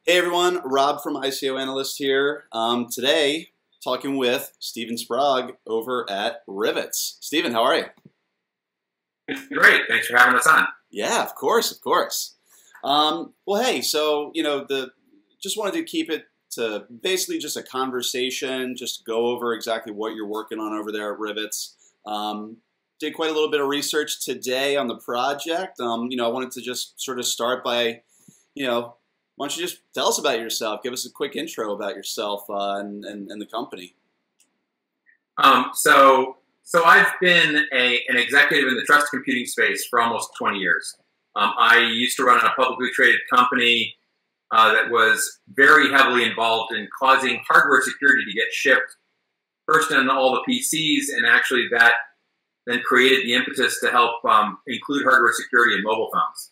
Hey everyone, Rob from ICO Analyst here. Today, talking with Steven Sprague over at Rivetz. Steven, how are you? Great, thanks for having us on. Yeah, of course, of course. Well, hey, so just wanted to keep it to basically just a conversation, just go over exactly what you're working on over there at Rivetz. Did quite a little bit of research today on the project. I wanted to just sort of start by, why don't you just tell us about yourself? Give us a quick intro about yourself and the company. So I've been an executive in the trusted computing space for almost 20 years. I used to run a publicly traded company that was very heavily involved in causing hardware security to get shipped first in all the PCs, and actually that then created the impetus to help include hardware security in mobile phones.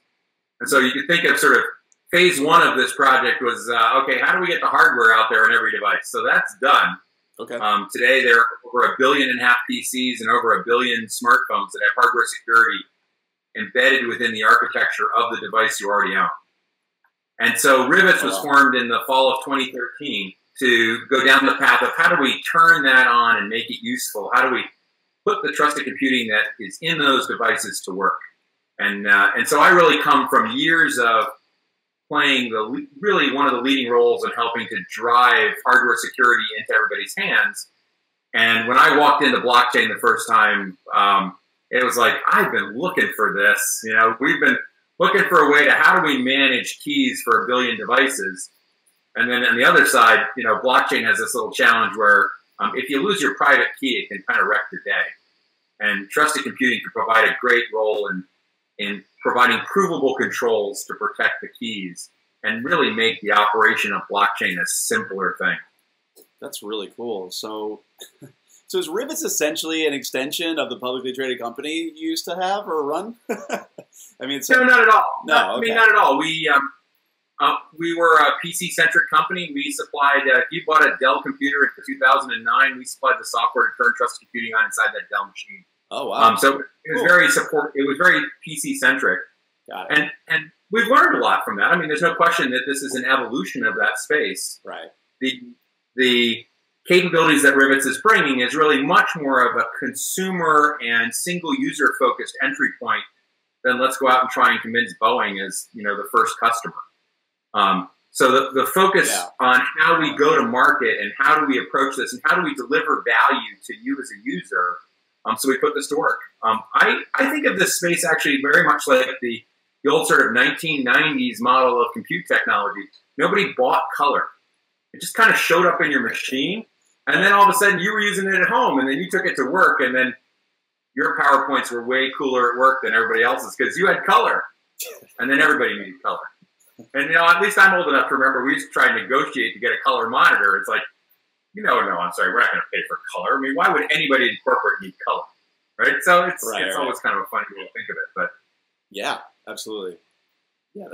And so you could think of sort of phase one of this project was, okay, how do we get the hardware out there in every device? So that's done. Okay. Today, there are over 1.5 billion PCs and over 1 billion smartphones that have hardware security embedded within the architecture of the device you already own. And so Rivetz was formed in the fall of 2013 to go down the path of how do we turn that on and make it useful? How do we put the trusted computing that is in those devices to work? And so I really come from years of playing really one of the leading roles in helping to drive hardware security into everybody's hands. And when I walked into blockchain the first time, it was like, I've been looking for this. We've been looking for a way to how do we manage keys for 1 billion devices. And then on the other side, blockchain has this little challenge where if you lose your private key, it can kind of wreck your day. And trusted computing can provide a great role in providing provable controls to protect the keys and really make the operation of blockchain a simpler thing. That's really cool. So is Rivetz essentially an extension of the publicly traded company you used to have or run? I mean, no, not at all. No, I mean, not at all. We were a PC-centric company. We supplied, if you bought a Dell computer in 2009, we supplied the software to turn trusted computing on inside that Dell machine. Oh, wow. So it was very PC-centric. Got it. And we've learned a lot from that. I mean, there's no question that this is an evolution of that space. Right. The capabilities that Rivetz is bringing is really much more of a consumer and single user focused entry point than let's go out and try and convince Boeing as the first customer. So the focus on how we go to market and how do we approach this and how do we deliver value to you as a user. So we put this to work. I think of this space actually very much like the old sort of 1990s model of compute technology. Nobody bought color. It just kind of showed up in your machine, and then all of a sudden you were using it at home, and then you took it to work, and then your PowerPoints were way cooler at work than everybody else's because you had color, and then everybody needed color. And at least I'm old enough to remember we used to try and negotiate to get a color monitor. It's like, no, I'm sorry, we're not going to pay for color. I mean, why would anybody in corporate need color, right? So it's always kind of a funny way to think of it, but yeah, absolutely. Yeah,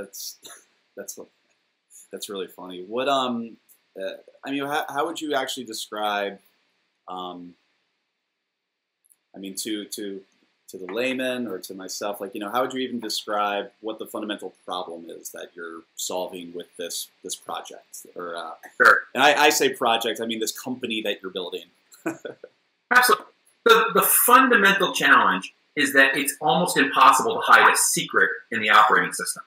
that's really funny. What I mean, how would you actually describe? I mean, to the layman or to myself, like how would you even describe what the fundamental problem is that you're solving with this project? Or sure. And I say project, I mean this company that you're building. Absolutely. The fundamental challenge is that it's almost impossible to hide a secret in the operating system.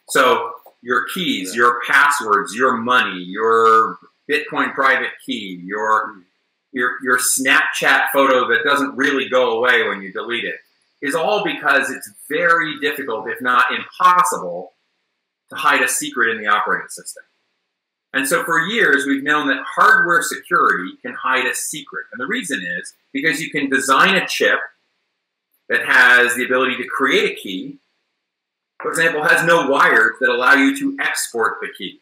So your keys, your passwords, your money, your Bitcoin private key, your Snapchat photo that doesn't really go away when you delete it, is all because it's very difficult, if not impossible, to hide a secret in the operating system. And so for years, we've known that hardware security can hide a secret. And the reason is because you can design a chip that has the ability to create a key, for example, has no wires that allow you to export the key.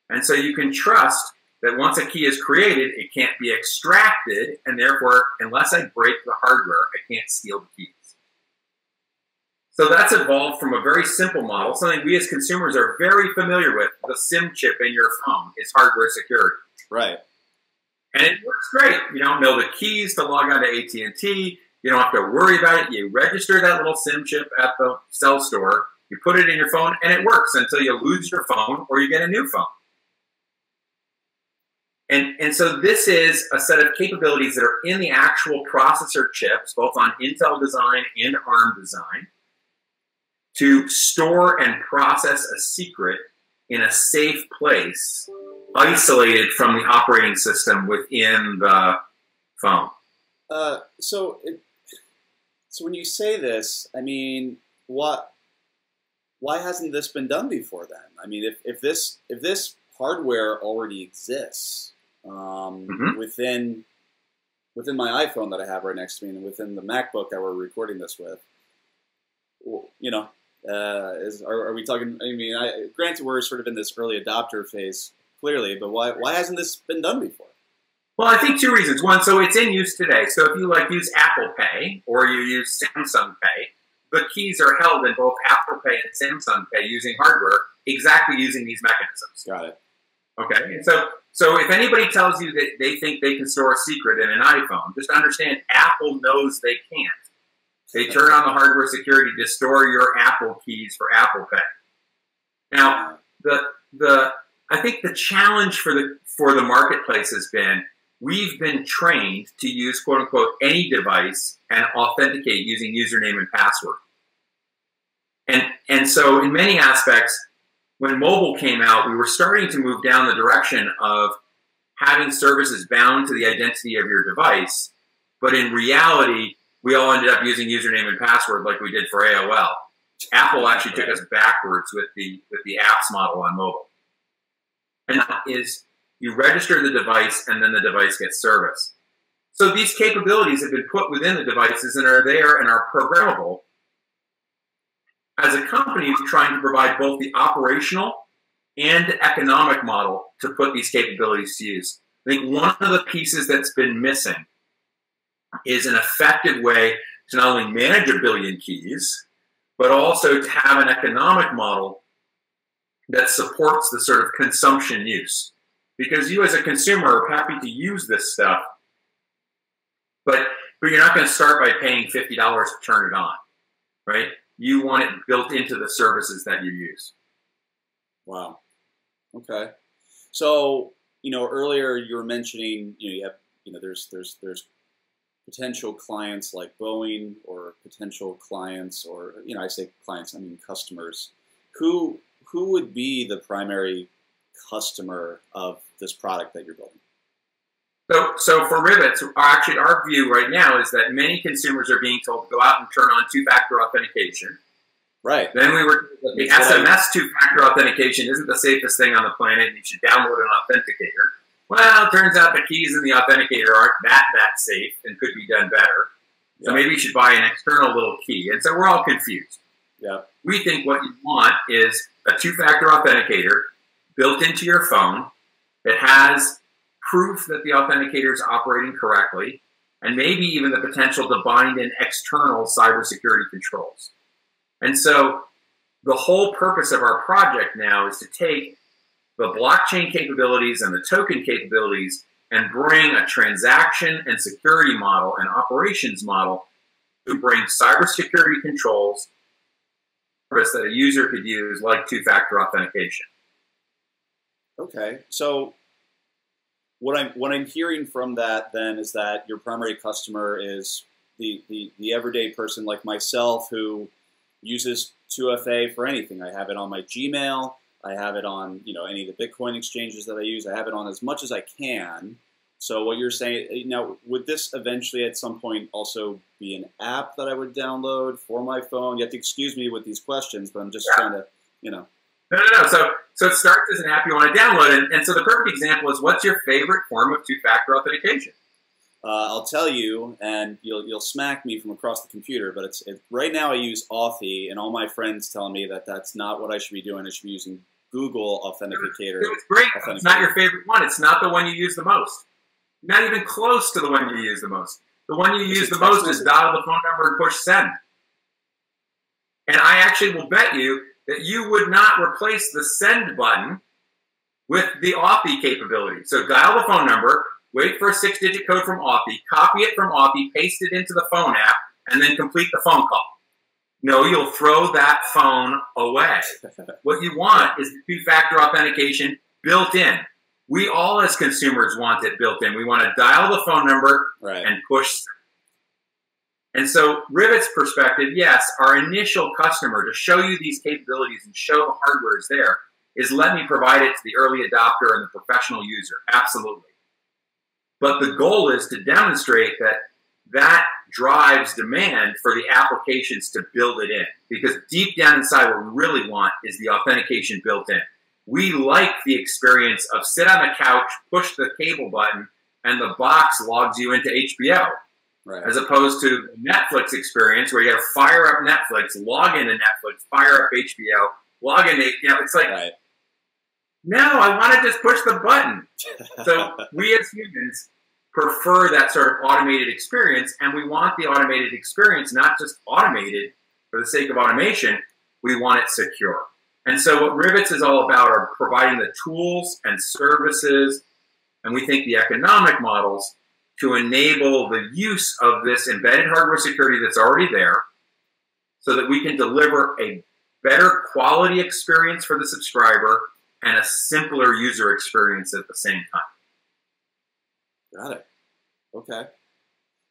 And so you can trust that once a key is created, it can't be extracted, and therefore, unless I break the hardware, I can't steal the keys. So that's evolved from a very simple model, something we as consumers are very familiar with. The SIM chip in your phone is hardware security. Right. And it works great. You don't know the keys to log on to AT&T. You don't have to worry about it. You register that little SIM chip at the cell store. You put it in your phone, and it works until you lose your phone or you get a new phone. And so this is a set of capabilities that are in the actual processor chips, both on Intel design and ARM design, to store and process a secret in a safe place, isolated from the operating system within the phone. So when you say this, I mean, why hasn't this been done before then? I mean, if this hardware already exists within my iPhone that I have right next to me and within the MacBook that we're recording this with, you know, are we talking? I mean, granted, we're sort of in this early adopter phase, clearly, but why hasn't this been done before? Well, I think two reasons. One, so it's in use today. So if you use Apple Pay or you use Samsung Pay, the keys are held in both Apple Pay and Samsung Pay using hardware, exactly using these mechanisms. Got it. Okay, and so if anybody tells you that they think they can store a secret in an iPhone, just understand Apple knows they can't. They turn on the hardware security to store your Apple keys for Apple Pay. Now, I think the challenge for the marketplace has been we've been trained to use quote unquote any device and authenticate using username and password. And so in many aspects, when mobile came out, we were starting to move down the direction of having services bound to the identity of your device, but in reality, we all ended up using username and password like we did for AOL. Apple actually took us backwards with the apps model on mobile. And that is you register the device and then the device gets service. So these capabilities have been put within the devices and are there and are programmable. As a company, we're trying to provide both the operational and economic model to put these capabilities to use. I think one of the pieces that's been missing is an effective way to not only manage 1 billion keys, but also to have an economic model that supports the sort of consumption use. Because you as a consumer are happy to use this stuff, but you're not going to start by paying $50 to turn it on, right? You want it built into the services that you use. Wow. Okay. So, earlier you were mentioning, you have, there's potential clients like Boeing or potential clients or, I say clients, I mean customers. Who would be the primary customer of this product that you're building? So for Rivetz, actually our view right now is that many consumers are being told to go out and turn on two-factor authentication. Right. Then the SMS two-factor authentication isn't the safest thing on the planet, and you should download an authenticator. Well, it turns out the keys in the authenticator aren't that safe and could be done better. So maybe you should buy an external little key. And so we're all confused. Yeah. We think what you want is a two-factor authenticator built into your phone that has proof that the authenticator is operating correctly, and maybe even the potential to bind in external cybersecurity controls. And so the whole purpose of our project now is to take the blockchain capabilities and the token capabilities and bring a transaction and security model and operations model to bring cybersecurity controls that a user could use like two-factor authentication. Okay, so what I'm hearing from that then is that your primary customer is the everyday person like myself who uses 2FA for anything. I have it on my Gmail. I have it on any of the Bitcoin exchanges that I use. I have it on as much as I can. So what you're saying now, would this eventually at some point also be an app that I would download for my phone? You have to excuse me with these questions, but I'm just trying to No. So it starts as an app you want to download, and so the perfect example is what's your favorite form of two-factor authentication? I'll tell you, and you'll smack me from across the computer, but it's right now I use Authy, and all my friends telling me that that's not what I should be doing. I should be using Google Authenticator. It's great. It's not your favorite one. It's not the one you use the most. Not even close to the one you use the most. The one you use the most is dial the phone number and push send. And I actually will bet you that you would not replace the send button with the Authy capability. So dial the phone number, wait for a 6-digit code from Authy, copy it from Authy, paste it into the phone app, and then complete the phone call. No, you'll throw that phone away. What you want is the two-factor authentication built in. We all as consumers want it built in. We want to dial the phone number and push. And so Rivetz perspective, yes, our initial customer to show you these capabilities and show the hardware is there is let me provide it to the early adopter and the professional user. Absolutely. But the goal is to demonstrate that that drives demand for the applications to build it in. Because deep down inside, what we really want is the authentication built in. We like the experience of sit on the couch, push the cable button, and the box logs you into HBO. Right. As opposed to the Netflix experience where you got to fire up Netflix, log into Netflix, fire up HBO, log into, it's like, no, I want to just push the button. So we as humans prefer that sort of automated experience, and we want the automated experience not just automated for the sake of automation, we want it secure. And so what Rivetz is all about are providing the tools and services, and we think the economic models to enable the use of this embedded hardware security that's already there so that we can deliver a better quality experience for the subscriber and a simpler user experience at the same time. Got it. Okay. I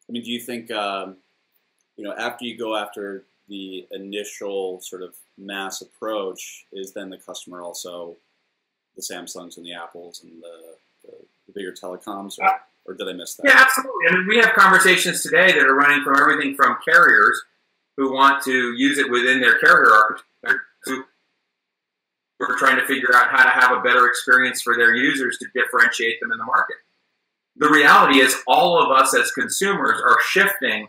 mean, do you think, after you go after the initial sort of mass approach, is then the customer also the Samsungs and the Apples and the bigger telecoms, or did I miss that? Yeah, absolutely. I mean, we have conversations today that are running from everything from carriers who want to use it within their carrier architecture to we're trying to figure out how to have a better experience for their users to differentiate them in the market. The reality is all of us as consumers are shifting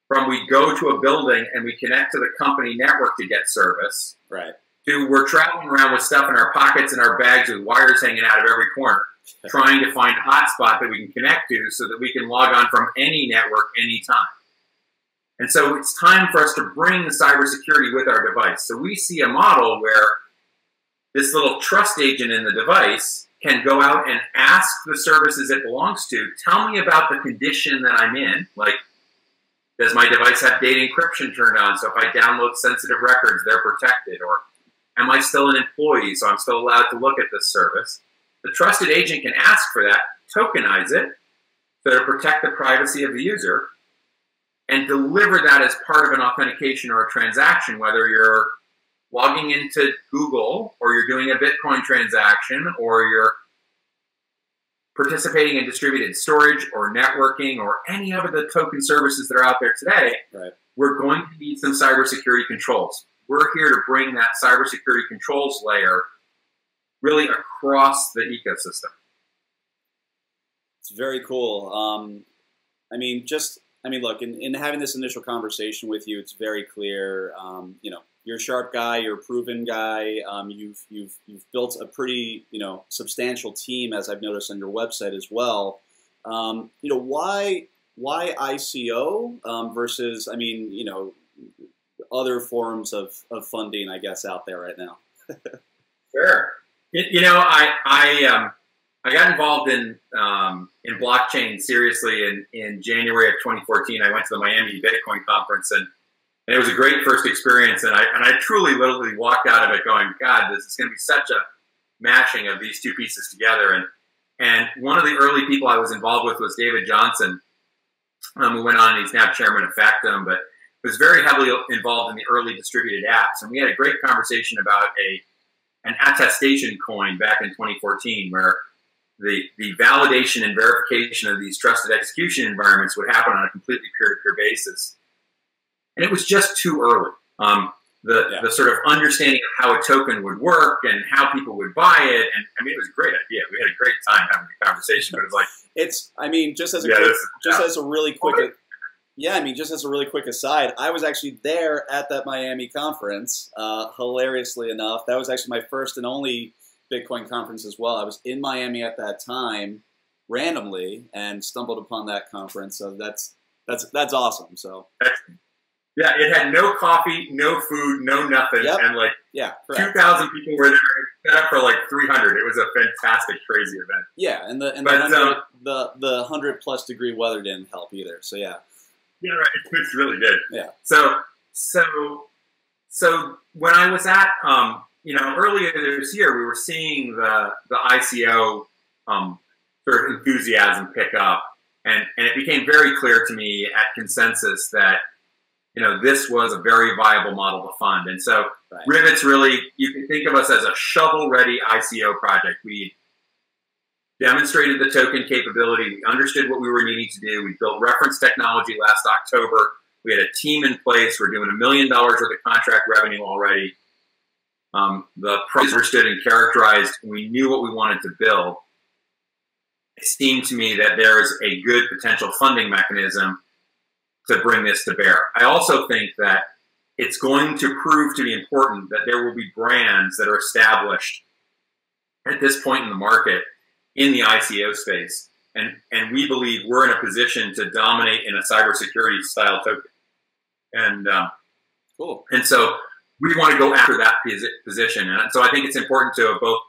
from we go to a building and we connect to the company network to get service, to we're traveling around with stuff in our pockets and our bags with wires hanging out of every corner, trying to find a hotspot that we can connect to so that we can log on from any network anytime. And so it's time for us to bring cybersecurity with our device. So we see a model where this little trust agent in the device can go out and ask the services it belongs to, tell me about the condition that I'm in, like, does my device have data encryption turned on, so if I download sensitive records, they're protected, or am I still an employee, so I'm still allowed to look at this service? The trusted agent can ask for that, tokenize it, so to protect the privacy of the user, and deliver that as part of an authentication or a transaction, whether you're logging into Google, or you're doing a Bitcoin transaction, or you're participating in distributed storage or networking or any of the token services that are out there today, we're going to need some cybersecurity controls. We're here to bring that cybersecurity controls layer really across the ecosystem. It's very cool. Look, in having this initial conversation with you, it's very clear, you're a sharp guy, you're a proven guy. You've built a pretty substantial team, as I've noticed on your website as well. Why ICO versus other forms of funding, I guess, out there right now? Sure. I got involved in blockchain seriously in January of 2014. I went to the Miami Bitcoin conference, and it was a great first experience. And I truly, literally walked out of it going, God, this is going to be such a mashing of these two pieces together. And one of the early people I was involved with was David Johnson, who went on, and he's now chairman of Factum, but was very heavily involved in the early distributed apps. And we had a great conversation about an attestation coin back in 2014, where the validation and verification of these trusted execution environments would happen on a completely peer-to-peer basis. And it was just too early. The sort of understanding of how a token would work and how people would buy it. And I mean, it was a great idea. We had a great time having the conversation, but it's like, just as a really quick aside, I was actually there at that Miami conference, hilariously enough. That was actually my first and only Bitcoin conference as well. I was in Miami at that time, randomly, and stumbled upon that conference. So that's awesome. So yeah, it had no coffee, no food, no nothing, and 2,000 people were there, set up for 300. It was a fantastic, crazy event. Yeah, and the 100+ degree weather didn't help either. So yeah. Yeah, right. It's really good. Yeah. So So when I was at, earlier this year, we were seeing the ICO sort of enthusiasm pick up, and it became very clear to me at consensus that this was a very viable model to fund. And so Rivetz really, you can think of us as a shovel-ready ICO project. We demonstrated the token capability. We understood what we were needing to do. We built reference technology last October. We had a team in place. We're doing $1 million worth of contract revenue already. The price understood and characterized. We knew what we wanted to build. It seemed to me that there's a good potential funding mechanism to bring this to bear. I also think that it's going to prove to be important that there will be brands that are established at this point in the market in the ICO space. And we believe we're in a position to dominate in a cybersecurity style token. And cool. And so we want to go after that position. And so I think it's important to have both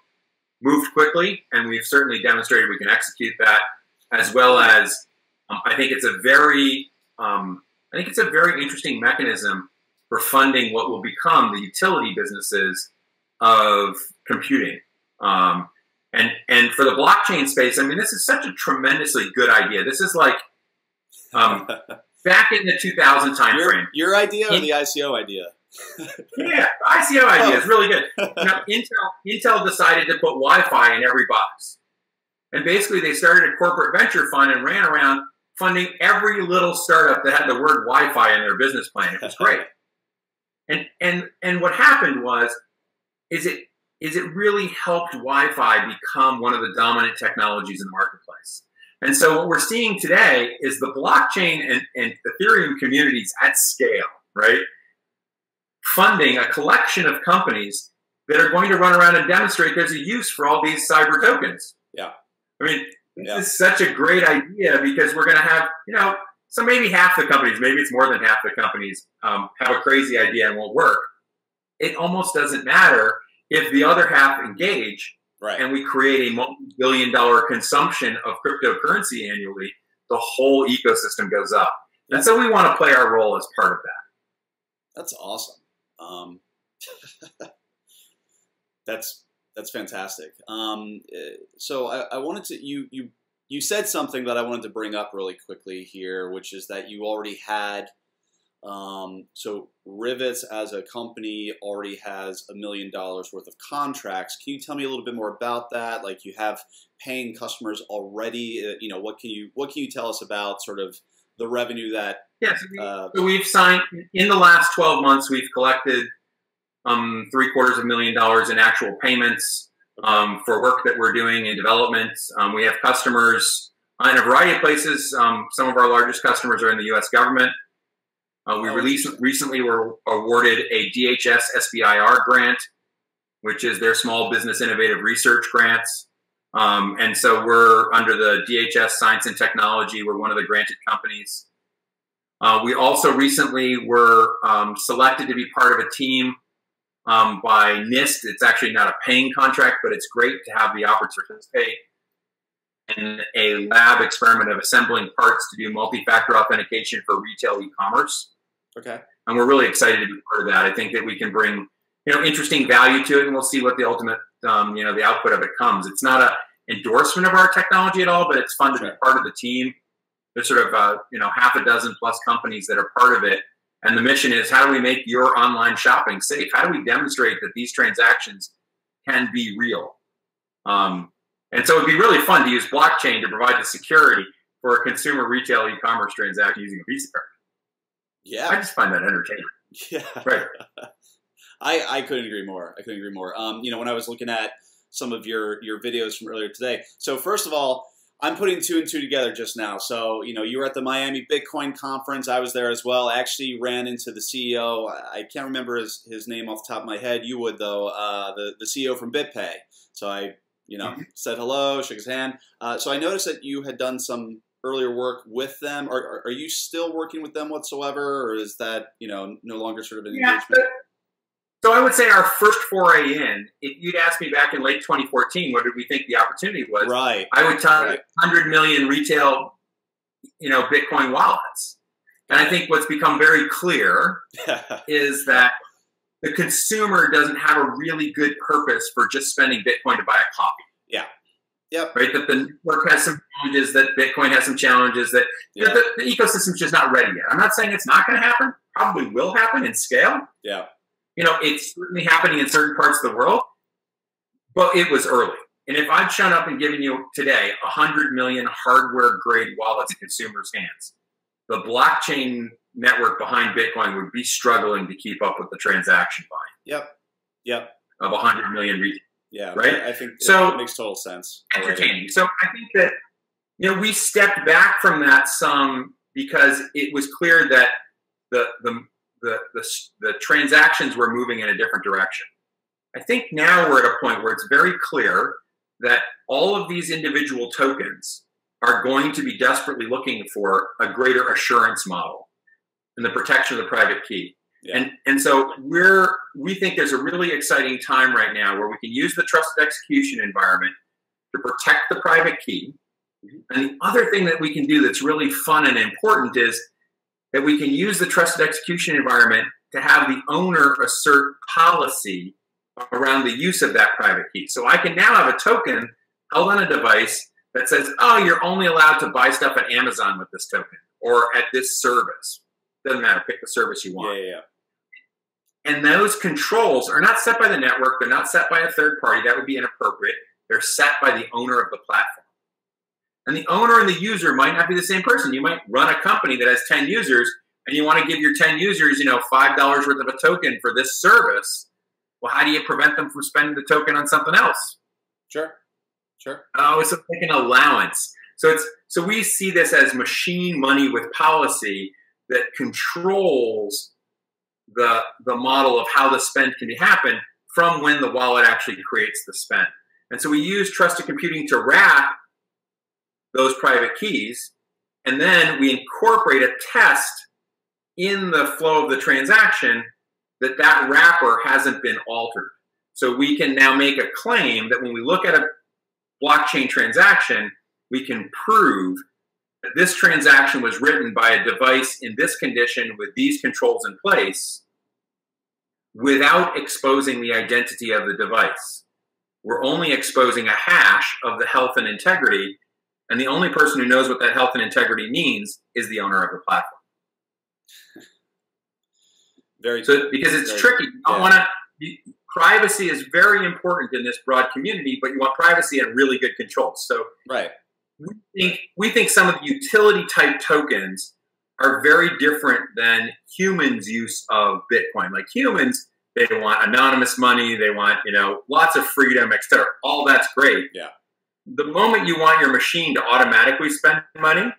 moved quickly, and we've certainly demonstrated we can execute that, as well as I think it's a very interesting mechanism for funding what will become the utility businesses of computing. And for the blockchain space, I mean, this is such a tremendously good idea. This is like back in the 2000 timeframe. Your idea or the ICO idea? Yeah, the ICO idea is really good. Intel decided to put Wi-Fi in every box. And basically they started a corporate venture fund and ran around funding every little startup that had the word Wi-Fi in their business plan. It was great. And what happened is it really helped Wi-Fi become one of the dominant technologies in the marketplace. And so what we're seeing today is the blockchain and Ethereum communities at scale, right? Funding a collection of companies that are going to run around and demonstrate there's a use for all these cyber tokens. Yeah. I mean, this is such a great idea because we're going to have, so maybe half the companies, maybe it's more than half the companies, have a crazy idea and won't work. It almost doesn't matter if the other half engage, right, and we create a multi-billion-dollar consumption of cryptocurrency annually, the whole ecosystem goes up. And so we want to play our role as part of that. That's awesome. That's fantastic. So I wanted to, you said something that I wanted to bring up really quickly here, which is that you already had, so Rivetz as a company already has $1 million worth of contracts. Can you tell me a little bit more about that? Like, you have paying customers already. What can you tell us about sort of the revenue that? Yes, so we've signed in the last 12 months. We've collected $750,000 in actual payments for work that we're doing in development. We have customers in a variety of places. Some of our largest customers are in the U.S. government. We recently were awarded a DHS SBIR grant, which is their Small Business Innovative Research grants. And so we're under the DHS Science and Technology. We're one of the granted companies. We also recently were selected to be part of a team by NIST. It's actually not a paying contract, but it's great to have the opportunity to participate in a lab experiment of assembling parts to do multi-factor authentication for retail e-commerce. Okay. And we're really excited to be part of that. I think that we can bring, interesting value to it, and we'll see what the ultimate, the output of it comes. It's not an endorsement of our technology at all, but it's fun to be part of the team. There's sort of, half a dozen plus companies that are part of it. And the mission is, how do we make your online shopping safe? How do we demonstrate that these transactions can be real? And so it'd be really fun to use blockchain to provide the security for a consumer retail e-commerce transaction using a Visa card. Yeah. I just find that entertaining. Yeah. Right. I couldn't agree more. I couldn't agree more. When I was looking at some of your videos from earlier today. So first of all, I'm putting two and two together just now. So, you were at the Miami Bitcoin conference. I was there as well. I actually ran into the CEO. I can't remember his name off the top of my head. You would, though. The CEO from BitPay. So I, said hello, shook his hand. So I noticed that you had done some earlier work with them. Are you still working with them whatsoever? Or is that, no longer sort of an engagement? So I would say our first foray in, if you'd asked me back in late 2014, what did we think the opportunity was? Right. I would tell you 100 million retail, Bitcoin wallets. And I think what's become very clear is that the consumer doesn't have a really good purpose for just spending Bitcoin to buy a copy. Yeah. Yep. Right? That the network has some challenges, that Bitcoin has some challenges, that the ecosystem's just not ready yet. I'm not saying it's not going to happen. Probably will happen in scale. Yeah. You know, it's certainly happening in certain parts of the world, but it was early. And if I'd shown up and given you today 100 million hardware-grade wallets in consumers' hands, the blockchain network behind Bitcoin would be struggling to keep up with the transaction volume. Yep. Of 100 million retail. Yeah. Right. I think so. It makes total sense. Entertaining. So I think that, you know, we stepped back from that some because it was clear that the transactions were moving in a different direction. I think now we're at a point where it's very clear that all of these individual tokens are going to be desperately looking for a greater assurance model and the protection of the private key. Yeah. And so we think there's a really exciting time right now where we can use the trusted execution environment to protect the private key. And the other thing that we can do that's really fun and important is that we can use the trusted execution environment to have the owner assert policy around the use of that private key. So I can now have a token held on a device that says, oh, you're only allowed to buy stuff at Amazon with this token or at this service. Doesn't matter, pick the service you want. Yeah. And those controls are not set by the network. They're not set by a third party. That would be inappropriate. They're set by the owner of the platform. And the owner and the user might not be the same person. You might run a company that has 10 users, and you want to give your 10 users, you know, $5 worth of a token for this service. Well, how do you prevent them from spending the token on something else? Sure. Oh, it's like an allowance. So we see this as machine money with policy that controls the model of how the spend can happen from when the wallet actually creates the spend. And so we use trusted computing to wrap those private keys, and then we incorporate a test in the flow of the transaction that wrapper hasn't been altered. So we can now make a claim that when we look at a blockchain transaction, we can prove that this transaction was written by a device in this condition with these controls in place without exposing the identity of the device. We're only exposing a hash of the health and integrity, and the only person who knows what that health and integrity means is the owner of the platform. Because it's tricky. You don't want to. Privacy is very important in this broad community, but you want privacy and really good controls. So we think some of the utility type tokens are very different than humans' use of Bitcoin. Like humans, they want anonymous money, they want, you know, lots of freedom, etc. All that's great. Yeah. The moment you want your machine to automatically spend money,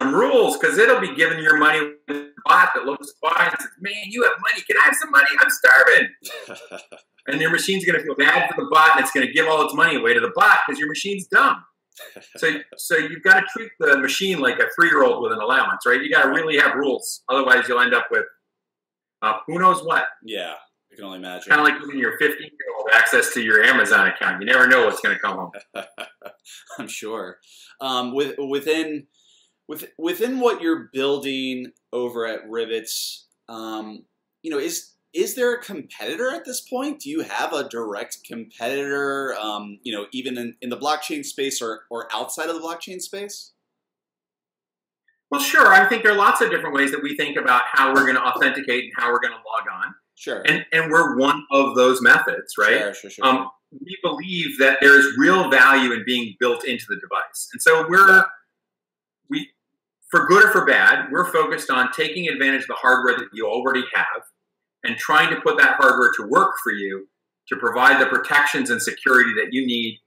some rules, because it'll be giving your money to a bot that looks fine and says, man, you have money. Can I have some money? I'm starving. And your machine's going to feel bad for the bot, and it's going to give all its money away to the bot because your machine's dumb. So you've got to treat the machine like a 3-year-old with an allowance, right? You got to really have rules. Otherwise, you'll end up with who knows what. Yeah, I can only imagine. Kind of like giving your 15-year-old access to your Amazon account. You never know what's going to come home. I'm sure. Within what you're building over at Rivetz, you know, is there a competitor at this point? Do you have a direct competitor, you know, even in the blockchain space or outside of the blockchain space? Well, sure. I think there are lots of different ways that we think about how we're going to authenticate and how we're going to log on. Sure. And we're one of those methods, right? Sure. We believe that there's real value in being built into the device. And so for good or for bad, we're focused on taking advantage of the hardware that you already have and trying to put that hardware to work for you to provide the protections and security that you need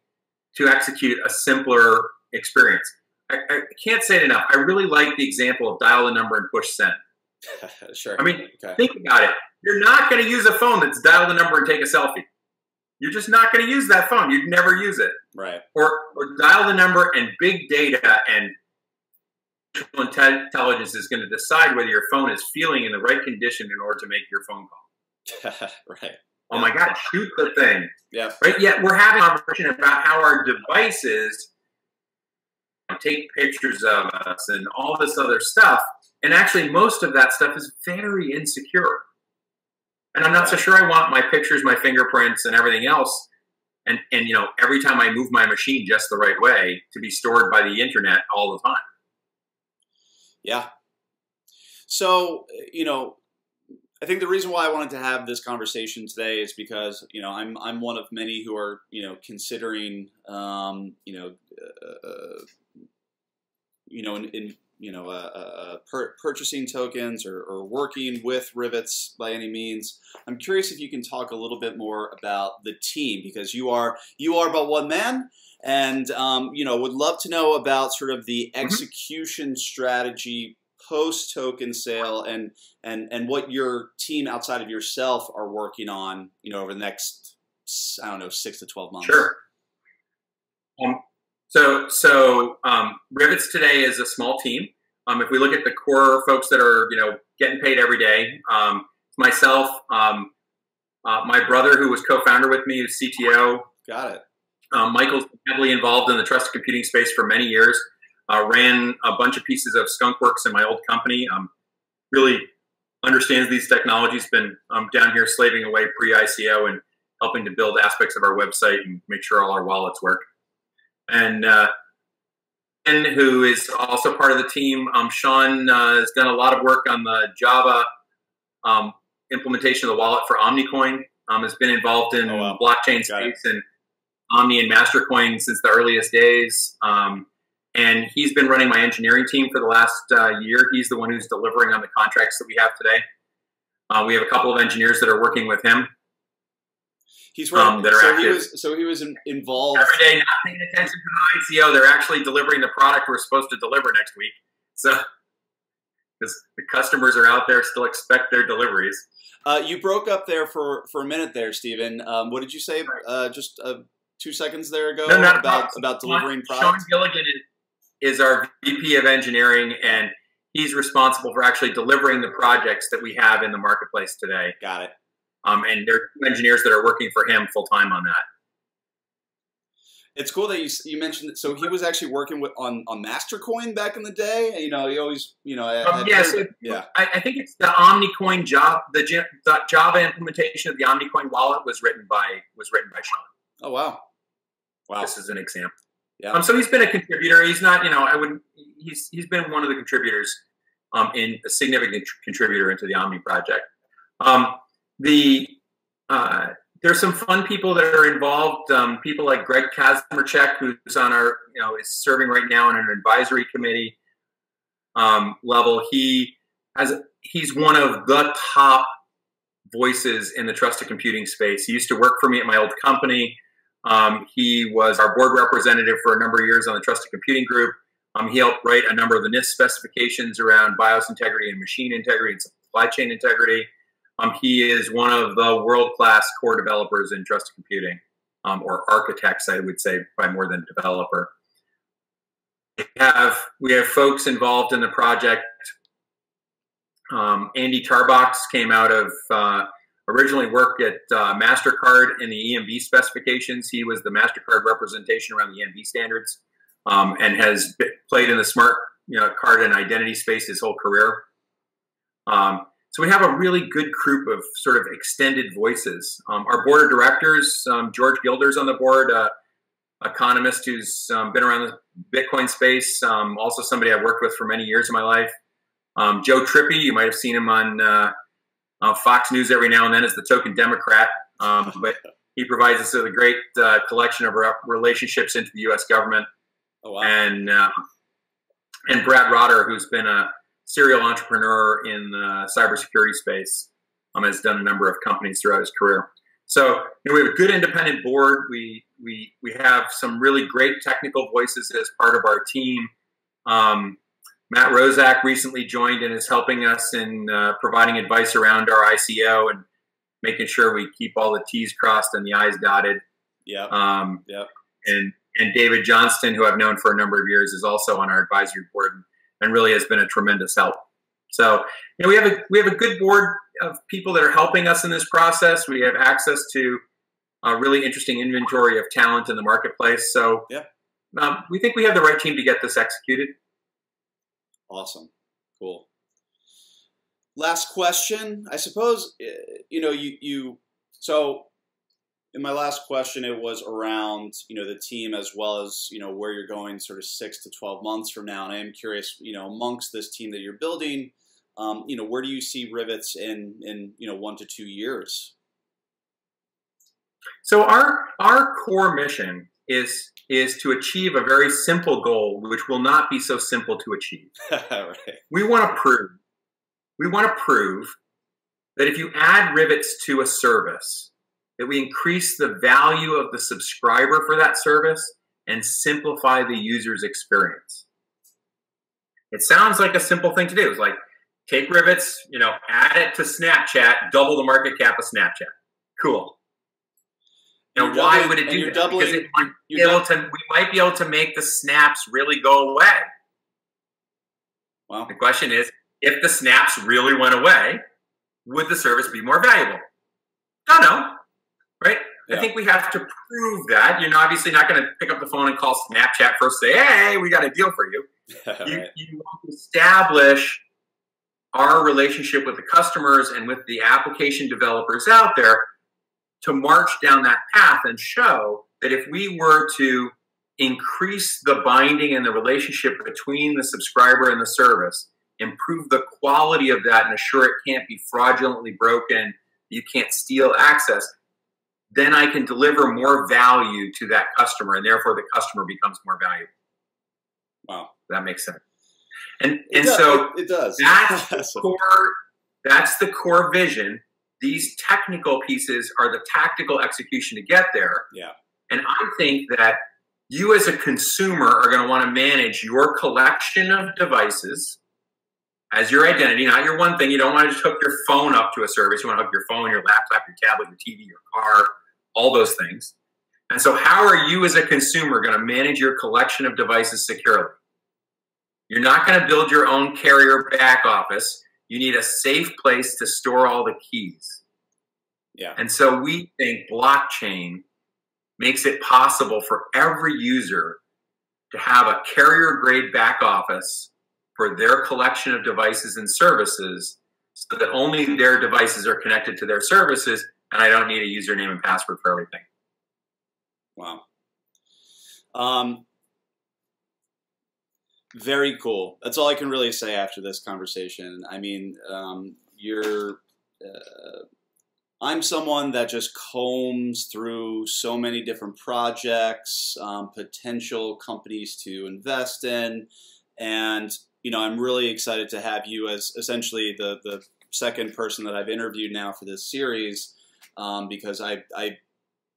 to execute a simpler experience. I can't say it enough. I really like the example of dial the number and push send. Sure. I mean, think about it. You're not going to use a phone that's dial the number and take a selfie. You're just not going to use that phone. You'd never use it. Right. Or dial the number and big data and intelligence is going to decide whether your phone is feeling in the right condition in order to make your phone call. Right. Oh my God, shoot the thing. Yeah. Right. Yet we're having a conversation about how our devices take pictures of us and all this other stuff. And actually, most of that stuff is very insecure. And I'm not so sure I want my pictures, my fingerprints, and everything else, and every time I move my machine just the right way, to be stored by the internet all the time. Yeah. So, I think the reason why I wanted to have this conversation today is because, I'm one of many who are, considering, purchasing tokens or working with Rivetz by any means. I'm curious if you can talk a little bit more about the team, because you are but one man, and would love to know about sort of the execution strategy post token sale and what your team outside of yourself are working on, over the next, 6 to 12 months. Sure. So Rivetz today is a small team. If we look at the core folks that are, getting paid every day, myself, my brother who was co-founder with me, who's CTO. Got it. Michael's heavily involved in the trusted computing space for many years. Ran a bunch of pieces of skunkworks in my old company. Really understands these technologies. Been down here slaving away pre-ICO and helping to build aspects of our website and make sure all our wallets work. And who is also part of the team. Sean has done a lot of work on the Java implementation of the wallet for Omnicoin. Has been involved in blockchain space and Omni and Mastercoin since the earliest days. And he's been running my engineering team for the last year. He's the one who's delivering on the contracts that we have today. We have a couple of engineers that are working with him. He's running. He was involved every day, not paying attention to the ICO. They're actually delivering the product we're supposed to deliver next week. So, because the customers are out there, still expect their deliveries. You broke up there for a minute there, Steven. What did you say? Just 2 seconds there ago about delivering product. Sean Gilligan is our VP of engineering, and he's responsible for actually delivering the projects that we have in the marketplace today. Got it. And there are 2 engineers that are working for him full time on that. It's cool that you mentioned that. So he was actually working on Mastercoin back in the day. He always I think it's the Omnicoin job. The Java implementation of the Omnicoin wallet was written by Sean. Oh wow! This is an example. Yeah. So he's been a contributor. He's not. He's been one of the contributors. In a significant contributor into the Omni project. There's some fun people that are involved. People like Greg Kazmerchek, who's on our, is serving right now on an advisory committee level. He's one of the top voices in the trusted computing space. He used to work for me at my old company. He was our board representative for a number of years on the trusted computing group. He helped write a number of the NIST specifications around BIOS integrity and machine integrity and supply chain integrity. He is one of the world-class core developers in trusted computing, or architects, I would say, by more than developer. We have folks involved in the project. Andy Tarbox came out of originally worked at MasterCard in the EMV specifications. He was the MasterCard representation around the EMV standards, and has played in the smart card and identity space his whole career. So we have a really good group of sort of extended voices. Our board of directors, George Gilder's on the board, economist who's been around the Bitcoin space, also somebody I've worked with for many years in my life. Joe Trippi, you might have seen him on Fox News every now and then as the token Democrat, but he provides us with a great collection of relationships into the U.S. government. Oh, wow. And Brad Rotter, who's been a serial entrepreneur in the cybersecurity space, has done a number of companies throughout his career. So we have a good independent board. We have some really great technical voices as part of our team. Matt Rozak recently joined and is helping us in providing advice around our ICO and making sure we keep all the T's crossed and the I's dotted. Yeah. And David Johnston, who I've known for a number of years, is also on our advisory board and really has been a tremendous help. So we have a good board of people that are helping us in this process. We have access to a really interesting inventory of talent in the marketplace. So we think we have the right team to get this executed. Awesome. Cool. Last question, I suppose. So in my last question, it was around the team as well as where you're going, sort of 6 to 12 months from now. And I am curious, amongst this team that you're building, where do you see Rivetz in 1 to 2 years? So our core mission is to achieve a very simple goal, which will not be so simple to achieve. Right. We want to prove that if you add Rivetz to a service, that we increase the value of the subscriber for that service and simplify the user's experience. It sounds like a simple thing to do. It's like, take Rivetz, add it to Snapchat, double the market cap of Snapchat. Cool. Now, why would it do that? Because we might be able to make the snaps really go away. Wow. The question is, if the snaps really went away, would the service be more valuable? Don't know. Right? Yeah. I think we have to prove that. You're obviously not going to pick up the phone and call Snapchat first and say, hey, we got a deal for you. Right. You want to establish our relationship with the customers and with the application developers out there to march down that path and show that if we were to increase the binding and the relationship between the subscriber and the service, improve the quality of that and assure it can't be fraudulently broken, you can't steal access, then I can deliver more value to that customer, and therefore the customer becomes more valuable. Wow. That makes sense. And so it does. That's the core vision. These technical pieces are the tactical execution to get there. Yeah. And I think that you as a consumer are going to want to manage your collection of devices as your identity, not your one thing. You don't want to just hook your phone up to a service. You want to hook your phone, your laptop, your tablet, your TV, your car, all those things. And so how are you as a consumer going to manage your collection of devices securely? You're not going to build your own carrier back office. You need a safe place to store all the keys. Yeah. And so we think blockchain makes it possible for every user to have a carrier-grade back office for their collection of devices and services so that only their devices are connected to their services, and I don't need a username and password for everything. Wow. Very cool. That's all I can really say after this conversation. I mean, I'm someone that just combs through so many different projects, potential companies to invest in, and I'm really excited to have you as essentially the second person that I've interviewed now for this series, because I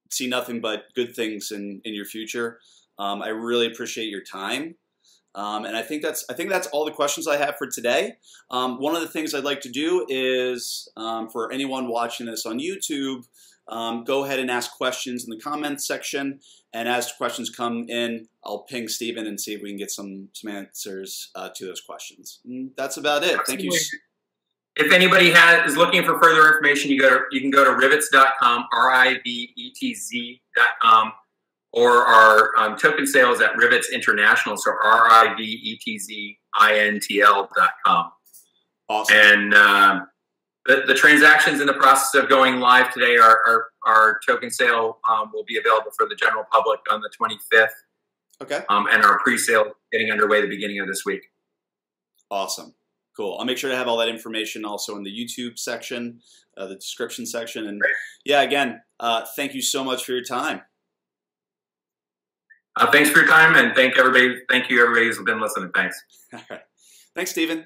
see nothing but good things in your future. I really appreciate your time. And I think that's all the questions I have for today. One of the things I'd like to do is, for anyone watching this on YouTube, go ahead and ask questions in the comments section. And as questions come in, I'll ping Steven and see if we can get some answers to those questions. And that's about it. Thank you. If anybody is looking for further information, you can go to rivetz.com, rivetz.com. Or our token sales at Rivetz International, so rivetzintl.com. Awesome. And the transactions in the process of going live today, our token sale will be available for the general public on the 25th. Okay. And our pre-sale getting underway the beginning of this week. Awesome. Cool. I'll make sure to have all that information also in the YouTube section, the description section. And yeah, again, thank you so much for your time. Thanks for your time, and thank you everybody who's been listening. Thanks. All right. Thanks, Steven.